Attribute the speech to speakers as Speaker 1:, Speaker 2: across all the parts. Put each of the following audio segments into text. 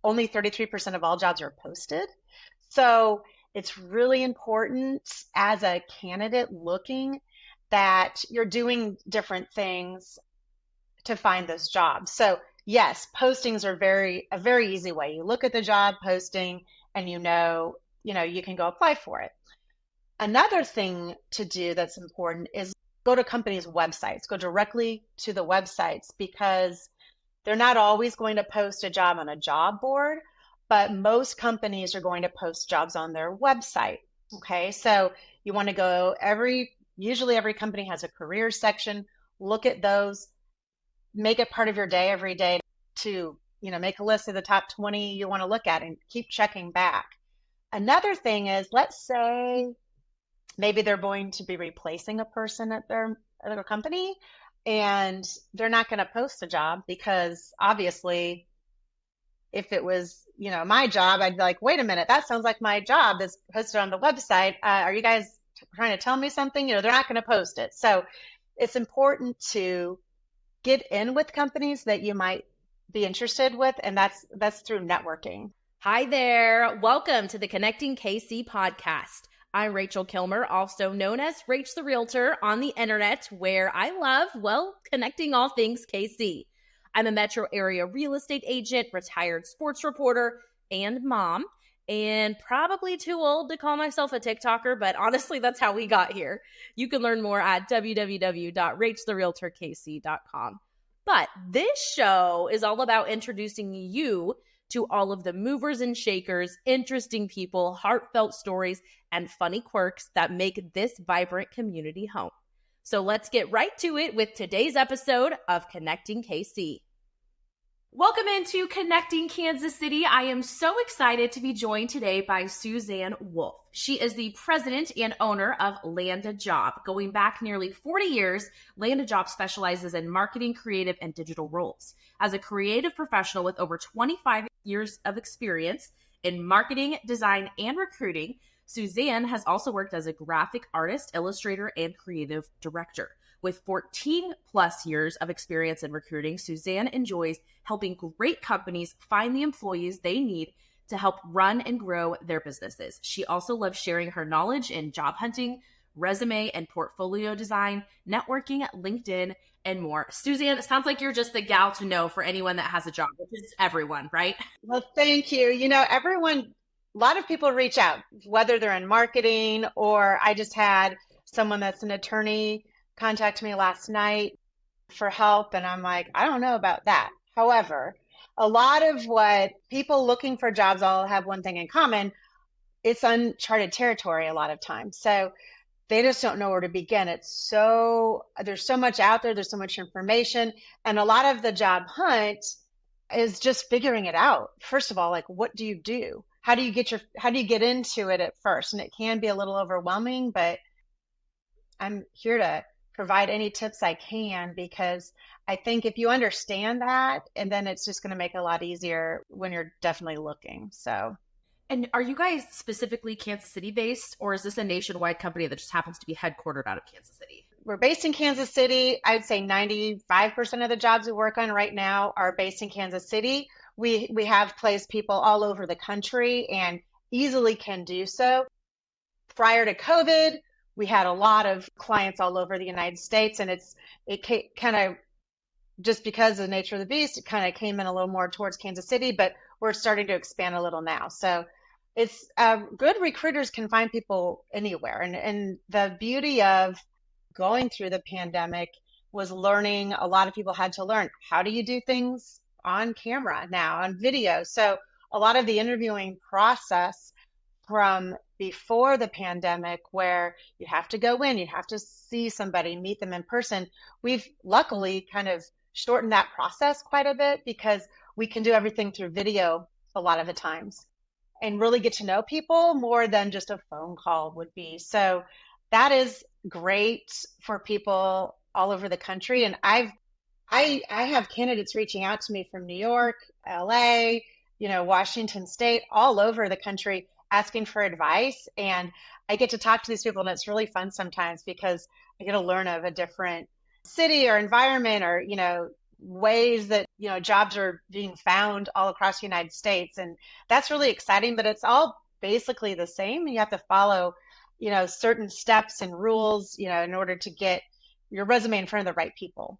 Speaker 1: only 33% of all jobs are posted. So it's really important as a candidate looking that you're doing different things to find those jobs. So yes, postings are a very easy way. You look at the job posting and you can go apply for it. Another thing to do that's important is go to companies' websites, go directly to the websites, because they're not always going to post a job on a job board, but most companies are going to post jobs on their website. Okay, so you want to go usually every company has a careers section. Look at those, make it part of your day every day to, make a list of the top 20 you want to look at and keep checking back. Another thing is, let's say maybe they're going to be replacing a person at their company, and they're not going to post a job because obviously if it was, my job, I'd be like, wait a minute, that sounds like my job that's posted on the website. Are you guys trying to tell me something? They're not going to post it. So it's important to get in with companies that you might be interested with. And that's through networking.
Speaker 2: Hi there. Welcome to the Connecting KC podcast. I'm Rachel Kilmer, also known as Rach the Realtor on the internet, where I love, connecting all things KC. I'm a metro area real estate agent, retired sports reporter, and mom, and probably too old to call myself a TikToker, but honestly, that's how we got here. You can learn more at www.rachetherealtorkc.com. But this show is all about introducing you to all of the movers and shakers, interesting people, heartfelt stories, and funny quirks that make this vibrant community home. So let's get right to it with today's episode of Connecting KC. Welcome into Connecting Kansas City. I am so excited to be joined today by Suzanne Wolff. She is the president and owner of LandaJob. Going back nearly 40 years, LandaJob specializes in marketing, creative, and digital roles. As a creative professional with over 25 years of experience in marketing, design, and recruiting, Suzanne has also worked as a graphic artist, illustrator, and creative director. With 14 plus years of experience in recruiting, Suzanne enjoys helping great companies find the employees they need to help run and grow their businesses. She also loves sharing her knowledge in job hunting, resume and portfolio design, networking, LinkedIn, and more. Suzanne, it sounds like you're just the gal to know for anyone that has a job, which is everyone, right?
Speaker 1: Well, thank you. Everyone, a lot of people reach out, whether they're in marketing, or I just had someone that's an attorney contact me last night for help, and I'm like, I don't know about that. However, a lot of what people looking for jobs all have one thing in common. It's uncharted territory a lot of times. So they just don't know where to begin. There's so much out there. There's so much information. And a lot of the job hunt is just figuring it out. First of all, like, what do you do? How do you get into it at first? And it can be a little overwhelming, but I'm here to provide any tips I can, because I think if you understand that, and then it's just going to make it a lot easier when you're definitely looking. So.
Speaker 2: And are you guys specifically Kansas City based, or is this a nationwide company that just happens to be headquartered out of Kansas City?
Speaker 1: We're based in Kansas City. I'd say 95% of the jobs we work on right now are based in Kansas City. We have placed people all over the country and easily can do so. Prior to COVID, we had a lot of clients all over the United States, and it kind of, just because of the nature of the beast, it kind of came in a little more towards Kansas City, but we're starting to expand a little now. So it's good. Recruiters can find people anywhere. And the beauty of going through the pandemic was learning. A lot of people had to learn, how do you do things on camera now, on video? So a lot of the interviewing process from before the pandemic, where you have to go in, you have to see somebody, meet them in person, we've luckily kind of shortened that process quite a bit, because we can do everything through video a lot of the times and really get to know people more than just a phone call would be. So that is great for people all over the country. And I have candidates reaching out to me from New York, LA, Washington State, all over the country, asking for advice. And I get to talk to these people, and it's really fun sometimes, because I get to learn of a different city or environment, or, ways that jobs are being found all across the United States. And that's really exciting, but it's all basically the same. You have to follow, certain steps and rules, in order to get your resume in front of the right people.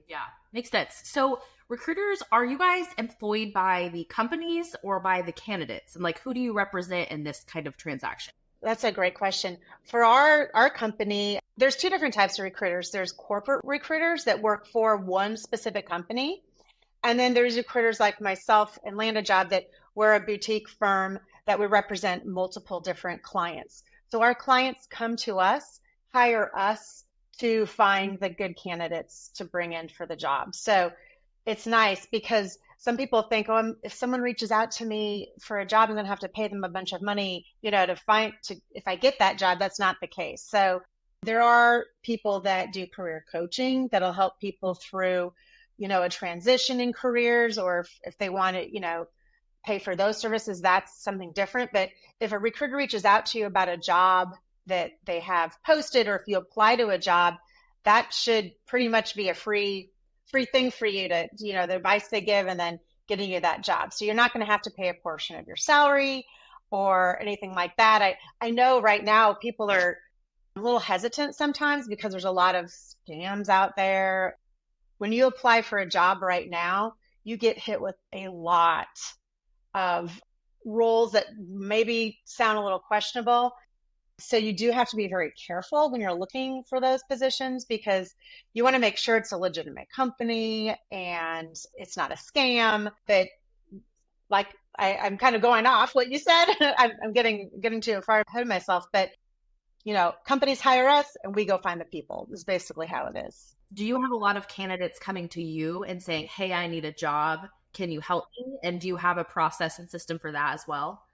Speaker 2: Yeah, makes sense. So recruiters, are you guys employed by the companies or by the candidates? And like, who do you represent in this kind of transaction?
Speaker 1: That's a great question. For our company, there's two different types of recruiters. There's corporate recruiters that work for one specific company. And then there's recruiters like myself and LandaJob that we're a boutique firm that we represent multiple different clients. So our clients come to us, hire us to find the good candidates to bring in for the job. So it's nice because some people think, oh, if someone reaches out to me for a job, I'm going to have to pay them a bunch of money, if I get that job. That's not the case. So there are people that do career coaching that'll help people through, a transition in careers, or if they want to, pay for those services, that's something different. But if a recruiter reaches out to you about a job that they have posted, or if you apply to a job, that should pretty much be a free thing for you to, the advice they give and then getting you that job. So you're not going to have to pay a portion of your salary or anything like that. I know right now people are a little hesitant sometimes because there's a lot of scams out there. When you apply for a job right now, you get hit with a lot of roles that maybe sound a little questionable. So you do have to be very careful when you're looking for those positions, because you want to make sure it's a legitimate company and it's not a scam. But like I'm kind of going off what you said. I'm getting too far ahead of myself. But companies hire us and we go find the people is basically how it is.
Speaker 2: Do you have a lot of candidates coming to you and saying, hey, I need a job. Can you help me? And do you have a process and system for that as well?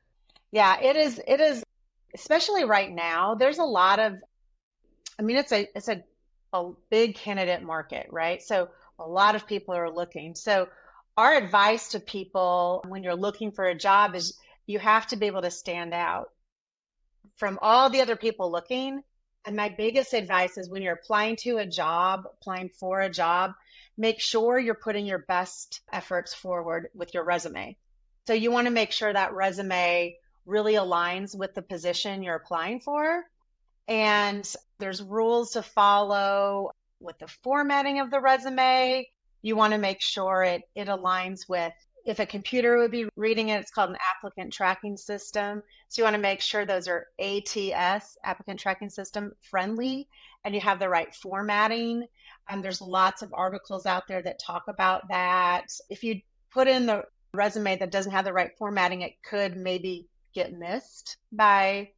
Speaker 1: Yeah, it is. Especially right now, there's a lot of, it's a big candidate market, right? So a lot of people are looking. So our advice to people when you're looking for a job is you have to be able to stand out from all the other people looking. And my biggest advice is when you're applying for a job, make sure you're putting your best efforts forward with your resume. So you want to make sure that resume really aligns with the position you're applying for. And there's rules to follow with the formatting of the resume. You want to make sure it aligns with, if a computer would be reading it, it's called an applicant tracking system. So you want to make sure those are ATS, applicant tracking system friendly, and you have the right formatting. There's lots of articles out there that talk about that. If you put in the resume that doesn't have the right formatting, it could maybe get missed by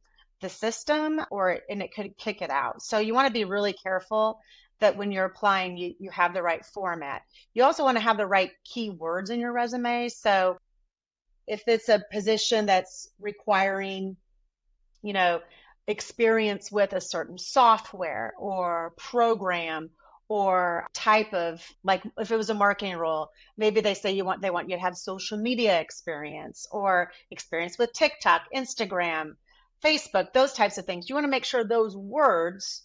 Speaker 1: the system, and it could kick it out. So you want to be really careful that when you're applying, you have the right format. You also want to have the right keywords in your resume. So if it's a position that's requiring, experience with a certain software or program or type of, like if it was a marketing role, maybe they say they want you to have social media experience or experience with TikTok, Instagram, Facebook, those types of things. You want to make sure those words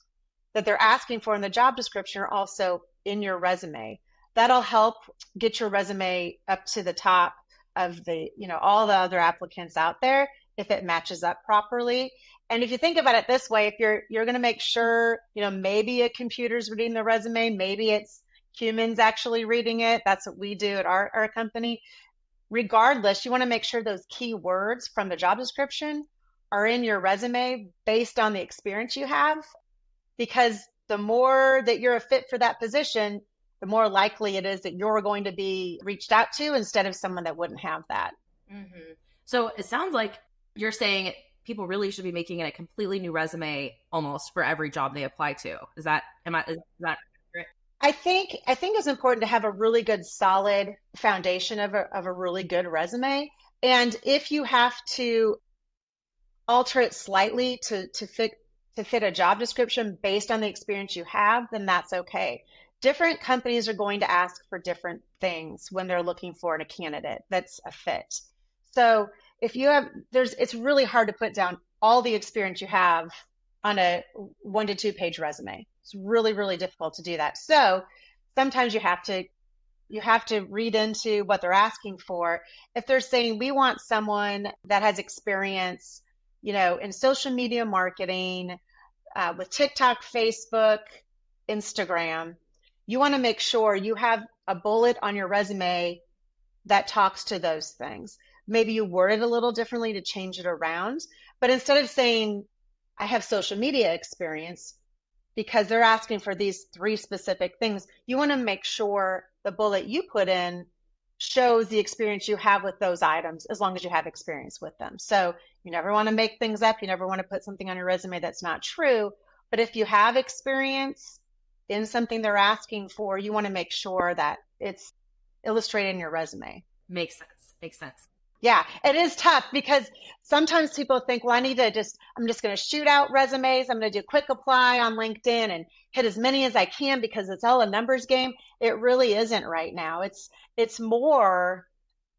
Speaker 1: that they're asking for in the job description are also in your resume. That'll help get your resume up to the top of the, all the other applicants out there if it matches up properly. And if you think about it this way, if you're going to make sure, maybe a computer's reading the resume, maybe it's humans actually reading it. That's what we do at our company. Regardless, you want to make sure those keywords from the job description are in your resume based on the experience you have, because the more that you're a fit for that position, the more likely it is that you're going to be reached out to instead of someone that wouldn't have that.
Speaker 2: Mm-hmm. So it sounds like you're saying people really should be making a completely new resume almost for every job they apply to. Is that accurate?
Speaker 1: I think it's important to have a really good, solid foundation of a really good resume. And if you have to alter it slightly to fit a job description based on the experience you have, then that's okay. Different companies are going to ask for different things when they're looking for a candidate that's a fit. So if you have, it's really hard to put down all the experience you have on a 1 to 2 page resume. It's really, really difficult to do that. So sometimes you have to, you have to read into what they're asking for. If they're saying we want someone that has experience, in social media marketing, with TikTok, Facebook, Instagram, you want to make sure you have a bullet on your resume that talks to those things. Maybe you word it a little differently to change it around, but instead of saying, I have social media experience, because they're asking for these 3 specific things, you want to make sure the bullet you put in shows the experience you have with those items, as long as you have experience with them. So you never want to make things up. You never want to put something on your resume that's not true. But if you have experience in something they're asking for, you want to make sure that it's illustrated in your resume.
Speaker 2: Makes sense.
Speaker 1: Yeah, it is tough because sometimes people think, well, I'm just going to shoot out resumes. I'm going to do quick apply on LinkedIn and hit as many as I can because it's all a numbers game. It really isn't right now. It's more,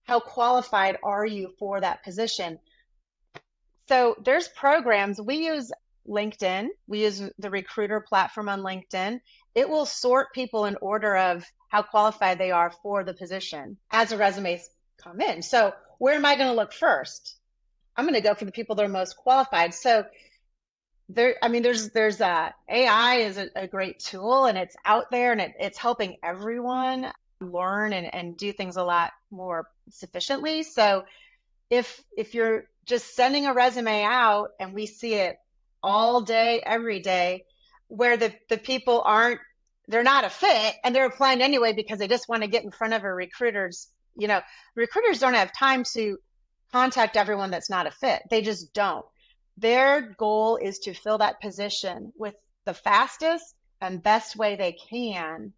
Speaker 1: how qualified are you for that position? So there's programs. We use LinkedIn. We use the recruiter platform on LinkedIn. It will sort people in order of how qualified they are for the position as the resumes come in. So where am I going to look first? I'm going to go for the people that are most qualified. So there's AI is a great tool, and it's out there, and it's helping everyone learn and do things a lot more sufficiently. So if you're just sending a resume out and we see it all day, every day, where the people they're not a fit and they're applying anyway because they just want to get in front of a recruiter's, recruiters don't have time to contact everyone that's not a fit. They just don't. Their goal is to fill that position with the fastest and best way they can.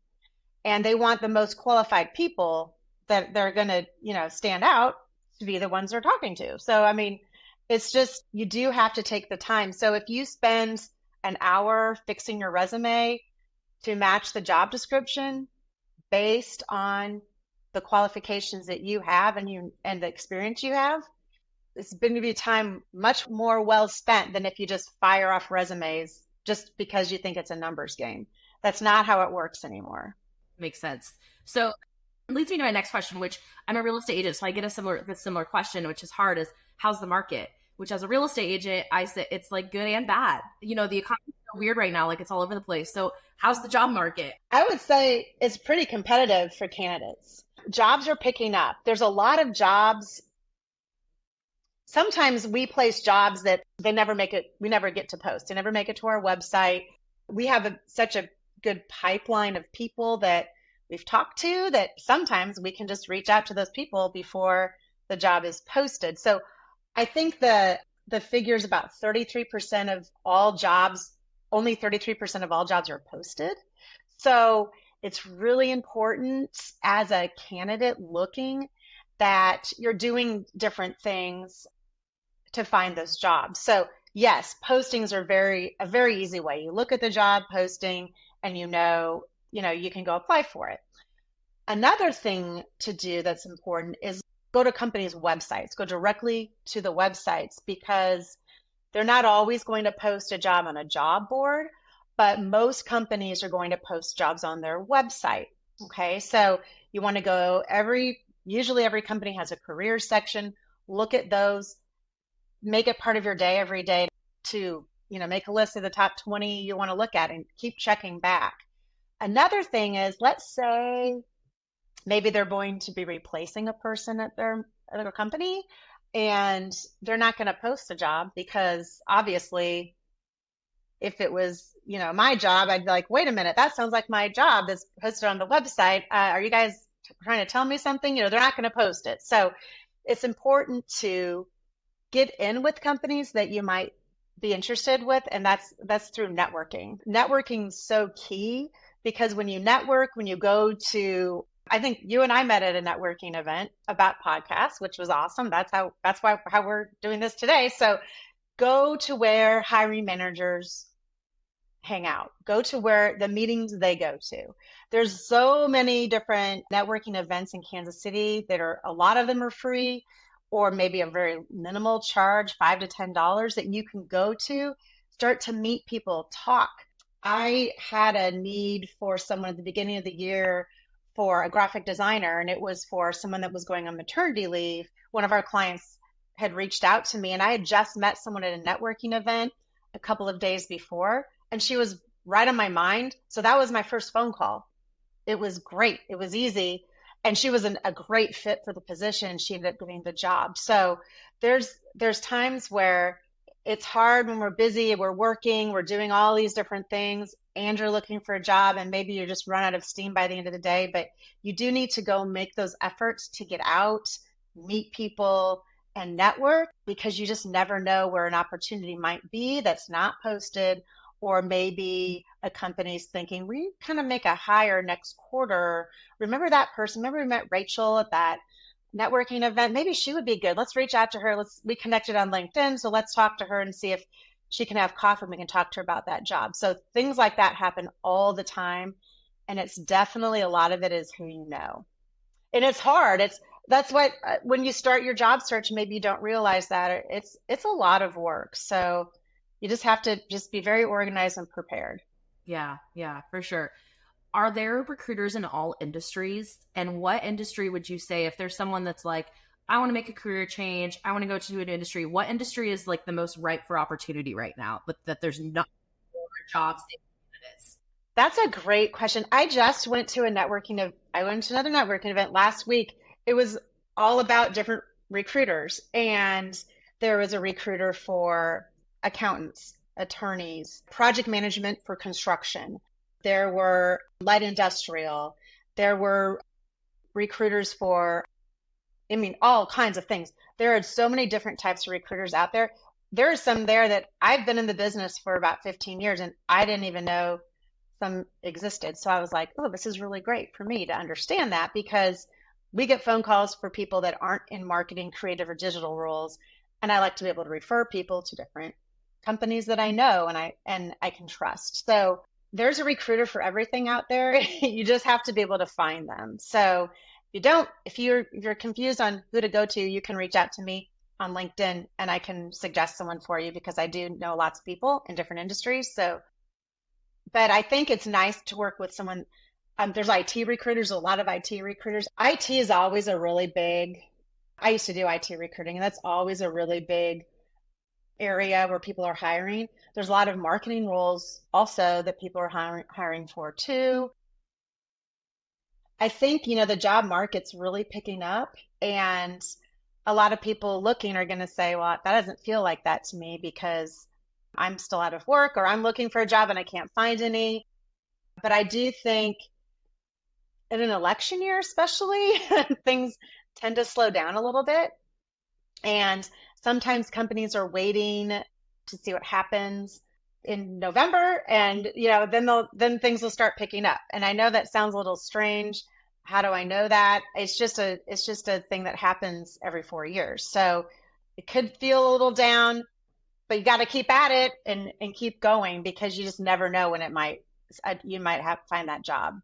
Speaker 1: And they want the most qualified people that they're going to, stand out to be the ones they're talking to. So, it's just, you do have to take the time. So if you spend an hour fixing your resume to match the job description based on the qualifications that you have and the experience you have, it's going to be time much more well spent than if you just fire off resumes just because you think it's a numbers game. That's not how it works anymore.
Speaker 2: Makes sense. So it leads me to my next question, which I'm a real estate agent, so I get a similar question, which is hard, is how's the market? Which, as a real estate agent, I say it's like good and bad. The economy is so weird right now, like it's all over the place. So how's the job market?
Speaker 1: I would say it's pretty competitive for candidates. Jobs are picking up. There's a lot of jobs. Sometimes we place jobs that we never get to post. They never make it to our website. We have such a good pipeline of people that we've talked to that sometimes we can just reach out to those people before the job is posted. So I think the figure is about 33% of all jobs, only 33% of all jobs are posted. So it's really important as a candidate looking that you're doing different things to find those jobs. So yes, postings are a very easy way. You look at the job posting and you can go apply for it. Another thing to do that's important is go to companies' websites, go directly to the websites, because they're not always going to post a job on a job board, but most companies are going to post jobs on their website. Okay, so you want to go usually every company has a career section. Look at those, make it part of your day every day to, make a list of the top 20 you want to look at and keep checking back. Another thing is, let's say maybe they're going to be replacing a person at their company and they're not going to post a job because obviously if it was, my job, I'd be like, wait a minute, that sounds like my job that's posted on the website. Are you guys trying to tell me something? They're not going to post it. So it's important to get in with companies that you might be interested with. And that's through networking. Networking is so key because when you network, when you go to, I think you and I met at a networking event about podcasts, which was awesome. That's how we're doing this today. So go to where hiring managers hang out. Go to where the meetings they go to. There's so many different networking events in Kansas City a lot of them are free or maybe a very minimal charge, $5 to $10 that you can go to, start to meet people, talk. I had a need for someone at the beginning of the year for a graphic designer, and it was for someone that was going on maternity leave. One of our clients had reached out to me, and I had just met someone at a networking event a couple of days before, and she was right on my mind. So that was my first phone call. It was great. It was easy. And she was a great fit for the position. She ended up getting the job. So there's times where it's hard when we're busy, we're working, we're doing all these different things, and you're looking for a job, and maybe you just run out of steam by the end of the day. But you do need to go make those efforts to get out, meet people, and network, because you just never know where an opportunity might be that's not posted, or maybe a company's thinking, we kind of make a hire next quarter. Remember that person? Remember we met Rachel at that networking event? Maybe she would be good. Let's reach out to her. We connected on LinkedIn. So let's talk to her and see if she can have coffee and we can talk to her about that job. So things like that happen all the time. And it's definitely, a lot of it is who you know. And it's hard. That's what, when you start your job search, maybe you don't realize that it's a lot of work. So you just have to just be very organized and prepared.
Speaker 2: Yeah, for sure. Are there recruiters in all industries? And what industry would you say, if there's someone that's like, I want to make a career change, I want to go to an industry, what industry is like the most ripe for opportunity right now, but that there's not more jobs than candidates?
Speaker 1: That's a great question. I just went to I went to another networking event last week. It was all about different recruiters, and there was a recruiter for accountants, attorneys, project management for construction. There were light industrial. There were recruiters for, all kinds of things. There are so many different types of recruiters out there. There are some there that I've been in the business for about 15 years and I didn't even know some existed. So I was like, oh, this is really great for me to understand that, because we get phone calls for people that aren't in marketing, creative, or digital roles. And I like to be able to refer people to different companies that I know and I can trust. So there's a recruiter for everything out there. You just have to be able to find them. So if you're confused on who to go to, you can reach out to me on LinkedIn and I can suggest someone for you, because I do know lots of people in different industries. So, but I think it's nice to work with someone. There's IT recruiters, a lot of IT recruiters. IT is always a really big, I used to do IT recruiting, and that's always a really big area where people are hiring. There's a lot of marketing roles also that people are hiring for too. I think, the job market's really picking up, and a lot of people looking are going to say, well, that doesn't feel like that to me because I'm still out of work, or I'm looking for a job and I can't find any. But I do think in an election year, especially, things tend to slow down a little bit. And sometimes companies are waiting to see what happens in November, and then things will start picking up. And I know that sounds a little strange. How do I know that? It's just a thing that happens every 4 years. So it could feel a little down, but you got to keep at it and keep going, because you just never know when you might have to find that job.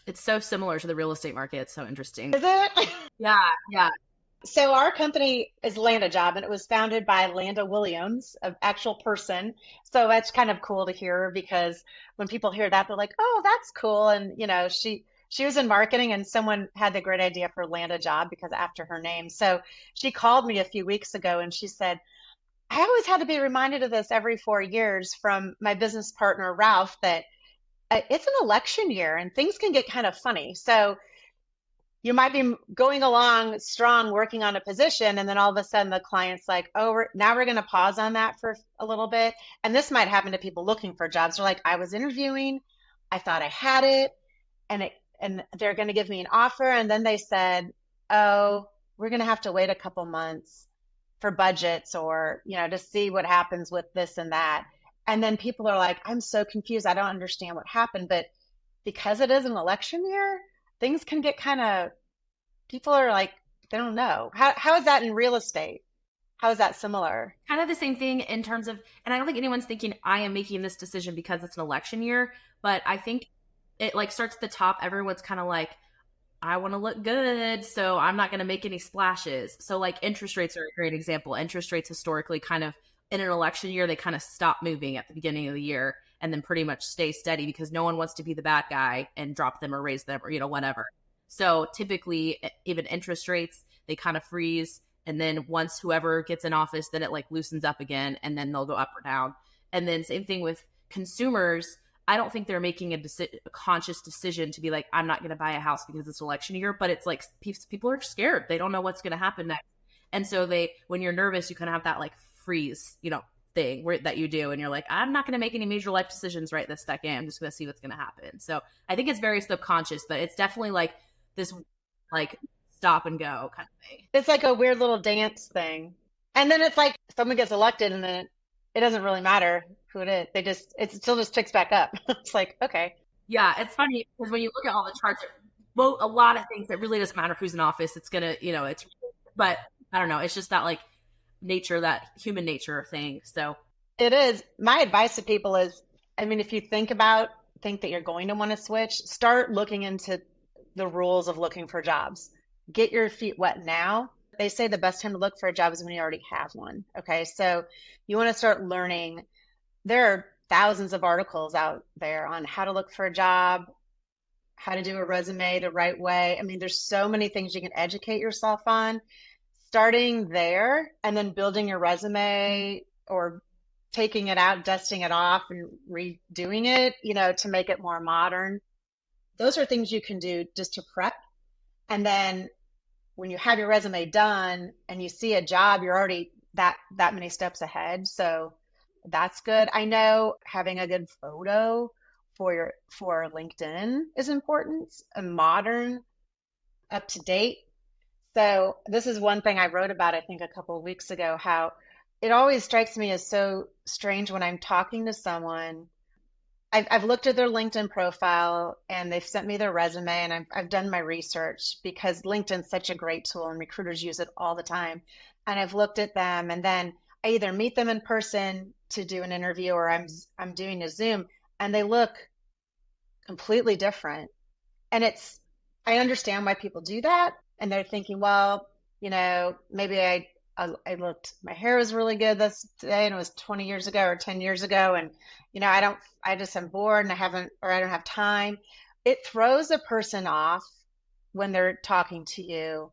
Speaker 2: It's so similar to the real estate market. It's so interesting.
Speaker 1: Is it?
Speaker 2: Yeah.
Speaker 1: So our company is LandaJob, and it was founded by Landa Williams, an actual person. So that's kind of cool to hear, because when people hear that, they're like, oh, that's cool. And, she was in marketing, and someone had the great idea for LandaJob because after her name. So she called me a few weeks ago and she said, I always had to be reminded of this every 4 years from my business partner, Ralph, that it's an election year and things can get kind of funny. So you might be going along strong, working on a position, and then all of a sudden the client's like, oh, now we're going to pause on that for a little bit. And this might happen to people looking for jobs. They're like, I was interviewing, I thought I had it, and they're going to give me an offer. And then they said, oh, we're going to have to wait a couple months for budgets, or, to see what happens with this and that. And then people are like, I'm so confused. I don't understand what happened. But because it is an election year, things can get people are like, they don't know. How is that in real estate? How is that similar?
Speaker 2: Kind of the same thing in terms of, and I don't think anyone's thinking I am making this decision because it's an election year, but I think it starts at the top. Everyone's kind of like, I want to look good, so I'm not going to make any splashes. So interest rates are a great example. Interest rates historically kind of in an election year, they kind of stop moving at the beginning of the year and then pretty much stay steady because no one wants to be the bad guy and drop them or raise them or, whatever. So typically, even interest rates, they kind of freeze. And then once whoever gets in office, then it like loosens up again, and then they'll go up or down. And then same thing with consumers. I don't think they're making a conscious decision to be like, I'm not going to buy a house because it's election year, but it's like people are scared. They don't know what's going to happen next. And so when you're nervous, you kind of have that like freeze, thing that you do. And you're like, I'm not going to make any major life decisions right this second. I'm just going to see what's going to happen. So I think it's very subconscious, but it's definitely like this like stop and go kind of thing.
Speaker 1: It's like a weird little dance thing. And then it's like someone gets elected and then it doesn't really matter who it is. It still just ticks back up. It's like, okay.
Speaker 2: Yeah, it's funny because when you look at all the charts, well, a lot of things, it really doesn't matter who's in office. It's going to, but I don't know. It's just that like nature, that human nature thing. So
Speaker 1: it is. My advice to people is, I mean, if you think that you're going to want to switch, start looking into the rules of looking for jobs. Get your feet wet now. They say the best time to look for a job is when you already have one. Okay. So you want to start learning. There are thousands of articles out there on how to look for a job, how to do a resume the right way. I mean, there's so many things you can educate yourself on. Starting there and then building your resume or taking it out, dusting it off and redoing it, to make it more modern. Those are things you can do just to prep. And then when you have your resume done and you see a job, you're already that many steps ahead. So that's good. I know having a good photo for LinkedIn is important, a modern, up to date. So this is one thing I wrote about, I think a couple of weeks ago, how it always strikes me as so strange when I'm talking to someone. I've looked at their LinkedIn profile and they've sent me their resume and I've done my research because LinkedIn's such a great tool and recruiters use it all the time. And I've looked at them and then I either meet them in person to do an interview or I'm doing a Zoom and they look completely different. And I understand why people do that. And they're thinking, well, maybe I looked, my hair was really good this day and it was 20 years ago or 10 years ago. And, I just am bored and I don't have time. It throws a person off when they're talking to you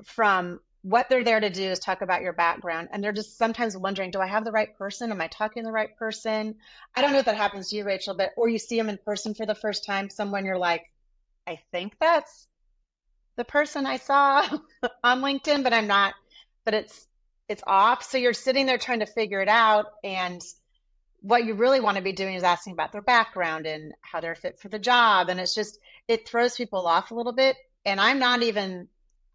Speaker 1: from what they're there to do is talk about your background. And they're just sometimes wondering, do I have the right person? Am I talking to the right person? I don't know if that happens to you, Rachel, or you see them in person for the first time, someone you're like, I think that's the person I saw on LinkedIn, but I'm not, but it's off. So you're sitting there trying to figure it out. And what you really want to be doing is asking about their background and how they're fit for the job. And it throws people off a little bit. And I'm not even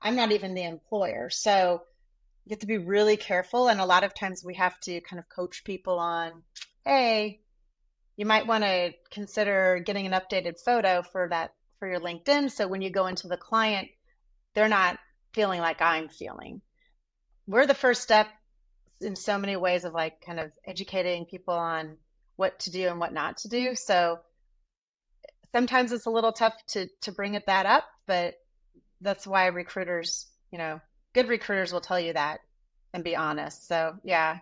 Speaker 1: the employer. So you have to be really careful. And a lot of times we have to kind of coach people on, hey, you might want to consider getting an updated photo for your LinkedIn. So when you go into the client, they're not feeling like I'm feeling. We're the first step in so many ways of like kind of educating people on what to do and what not to do. So sometimes it's a little tough to bring that up, but that's why recruiters, good recruiters will tell you that and be honest. So yeah.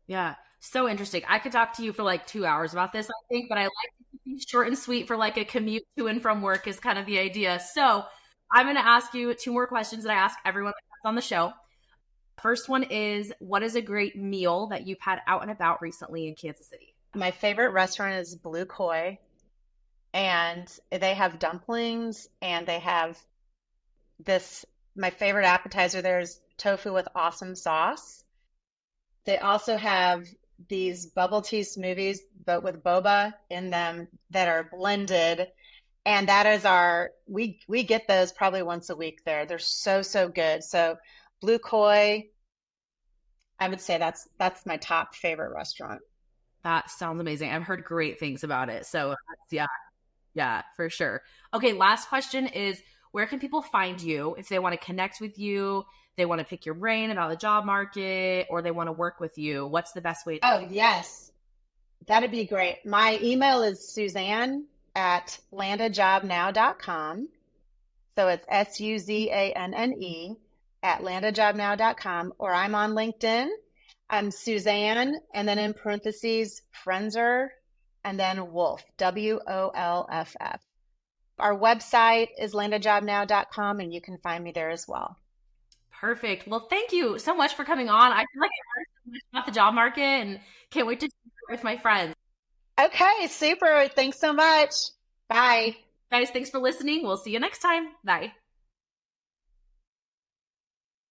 Speaker 2: Yeah. So interesting. I could talk to you for like 2 hours about this, I think, but I like to be short and sweet for like a commute to and from work is kind of the idea. So I'm going to ask you 2 more questions that I ask everyone that's on the show. First one is, what is a great meal that you've had out and about recently in Kansas City?
Speaker 1: My favorite restaurant is Blue Koi, and they have dumplings and they have my favorite appetizer there is tofu with awesome sauce. They also have these bubble tea smoothies, but with boba in them that are blended. And that is we get those probably once a week there. They're so, so good. So Blue Koi, I would say that's my top favorite restaurant.
Speaker 2: That sounds amazing. I've heard great things about it. So yeah, for sure. Okay. Last question is, where can people find you if they want to connect with you, they want to pick your brain about the job market, or they want to work with you? What's the best way?
Speaker 1: Oh, yes. That'd be great. My email is Suzanne@LandaJobNow.com. So it's SUZANNE at LandaJobNow.com, or I'm on LinkedIn. I'm Suzanne, and then in parentheses, Frenzer, and then Wolff, WOLFF. Our website is landajobnow.com, and you can find me there as well.
Speaker 2: Perfect. Well, thank you so much for coming on. I feel like I learned so much about the job market and can't wait to share it with my friends.
Speaker 1: Okay, super. Thanks so much. Bye.
Speaker 2: Guys, thanks for listening. We'll see you next time. Bye.